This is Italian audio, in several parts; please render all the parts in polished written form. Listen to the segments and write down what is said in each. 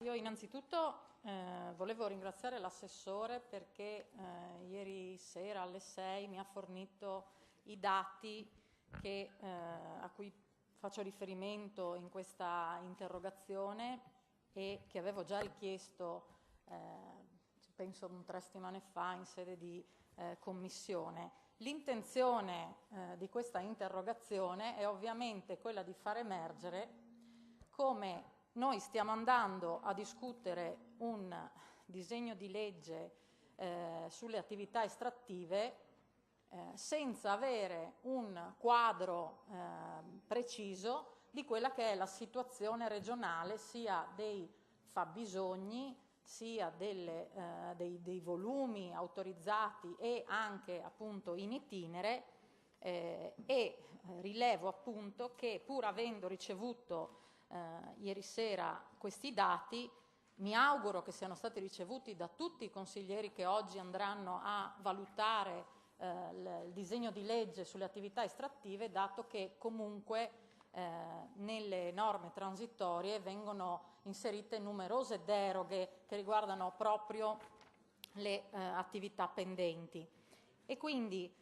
Io innanzitutto volevo ringraziare l'assessore perché ieri sera alle 6 mi ha fornito i dati a cui faccio riferimento in questa interrogazione e che avevo già richiesto, penso 3 settimane fa, in sede di commissione. L'intenzione di questa interrogazione è ovviamente quella di far emergere come noi stiamo andando a discutere un disegno di legge sulle attività estrattive senza avere un quadro preciso di quella che è la situazione regionale, sia dei fabbisogni, sia dei volumi autorizzati e anche appunto in itinere, e rilevo appunto che pur avendo ricevuto ieri sera questi dati, mi auguro che siano stati ricevuti da tutti i consiglieri che oggi andranno a valutare il disegno di legge sulle attività estrattive, dato che comunque nelle norme transitorie vengono inserite numerose deroghe che riguardano proprio le attività pendenti. E quindi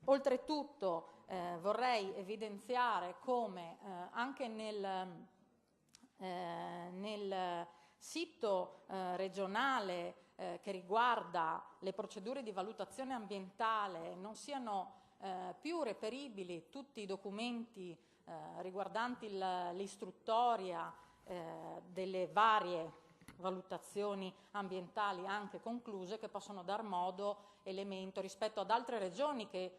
oltretutto vorrei evidenziare come anche nel sito regionale che riguarda le procedure di valutazione ambientale non siano più reperibili tutti i documenti riguardanti l'istruttoria delle varie valutazioni ambientali anche concluse, che possono dar modo, elemento rispetto ad altre regioni che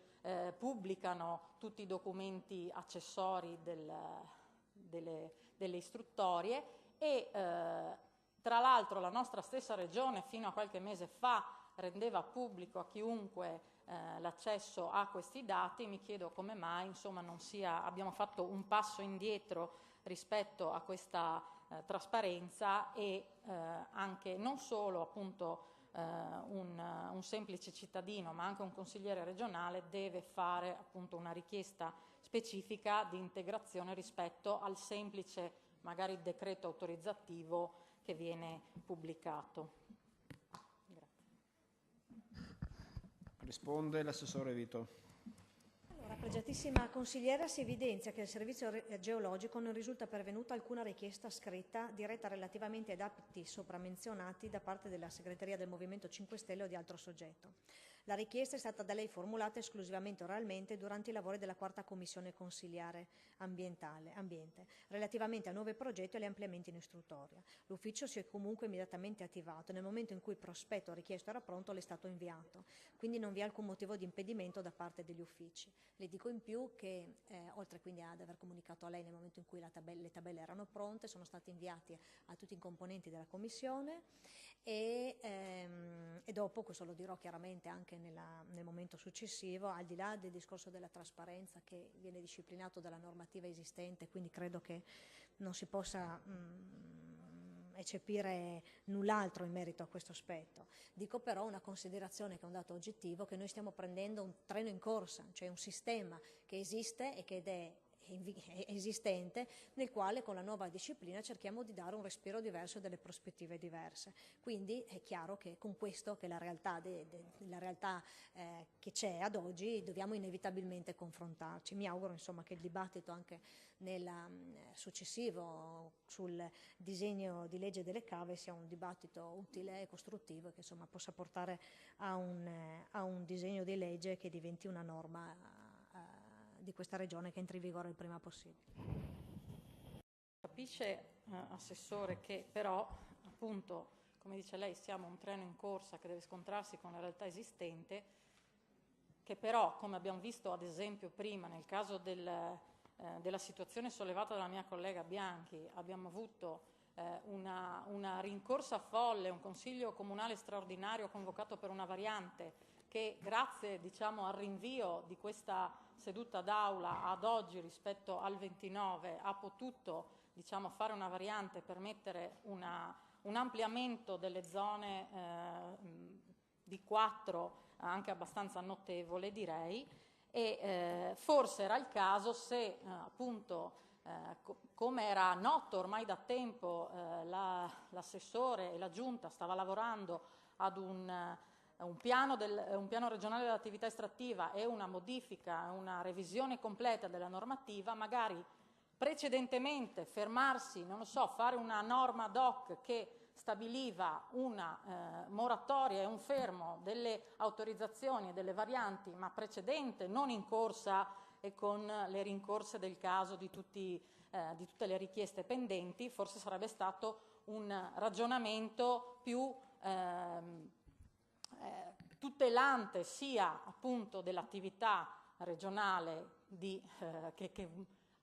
pubblicano tutti i documenti accessori delle istruttorie e tra l'altro la nostra stessa regione fino a qualche mese fa rendeva pubblico a chiunque l'accesso a questi dati. Mi chiedo come mai insomma abbiamo fatto un passo indietro rispetto a questa trasparenza e anche non solo appunto un semplice cittadino, ma anche un consigliere regionale deve fare appunto una richiesta specifica di integrazione rispetto al semplice magari decreto autorizzativo che viene pubblicato. Risponde l'assessore Vito. Allora, pregiatissima consigliera, si evidenzia che il servizio geologico non risulta pervenuta alcuna richiesta scritta diretta relativamente ai dati sopramenzionati da parte della segreteria del Movimento 5 Stelle o di altro soggetto. La richiesta è stata da lei formulata esclusivamente oralmente durante i lavori della 4ª commissione consiliare ambiente, relativamente a 9 progetti e agli ampliamenti in istruttoria. L'ufficio si è comunque immediatamente attivato. Nel momento in cui il prospetto richiesto era pronto, le è stato inviato. Quindi non vi è alcun motivo di impedimento da parte degli uffici. Le dico in più che, oltre quindi ad aver comunicato a lei nel momento in cui le tabelle erano pronte, sono stati inviati a tutti i componenti della commissione e dopo, questo lo dirò chiaramente anche nel momento successivo, al di là del discorso della trasparenza che viene disciplinato dalla normativa esistente, quindi credo che non si possa eccepire null'altro in merito a questo aspetto. Dico però una considerazione che è un dato oggettivo, che noi stiamo prendendo un treno in corsa, cioè un sistema che esiste e che è esistente, nel quale con la nuova disciplina cerchiamo di dare un respiro diverso e delle prospettive diverse. Quindi è chiaro che con questo, che è la realtà, che c'è ad oggi, dobbiamo inevitabilmente confrontarci. Mi auguro insomma che il dibattito anche successivo sul disegno di legge delle cave sia un dibattito utile e costruttivo e che insomma possa portare a un disegno di legge che diventi una norma di questa regione, che entri in vigore il prima possibile. Capisce, Assessore, che però appunto, come dice lei, siamo un treno in corsa che deve scontrarsi con la realtà esistente, che però, come abbiamo visto ad esempio prima nel caso della situazione sollevata dalla mia collega Bianchi, abbiamo avuto una rincorsa folle, un consiglio comunale straordinario convocato per una variante che grazie al rinvio di questa seduta d'aula ad oggi rispetto al 29 ha potuto fare una variante per mettere un ampliamento delle zone di 4 anche abbastanza notevole, direi, e forse era il caso, se appunto come era noto ormai da tempo l'assessore e la Giunta stava lavorando ad un piano regionale dell'attività estrattiva e una modifica, una revisione completa della normativa, magari precedentemente fermarsi, non lo so, fare una norma ad hoc che stabiliva una moratoria e un fermo delle autorizzazioni e delle varianti, ma precedente, non in corsa e con le rincorse del caso di tutte le richieste pendenti, forse sarebbe stato un ragionamento più tutelante sia appunto dell'attività regionale che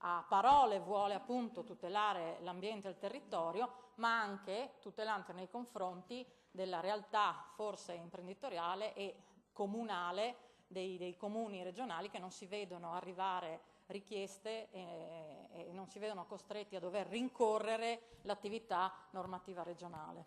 a parole vuole appunto tutelare l'ambiente e il territorio, ma anche tutelante nei confronti della realtà forse imprenditoriale e comunale dei comuni regionali che non si vedono arrivare richieste e non si vedono costretti a dover rincorrere l'attività normativa regionale.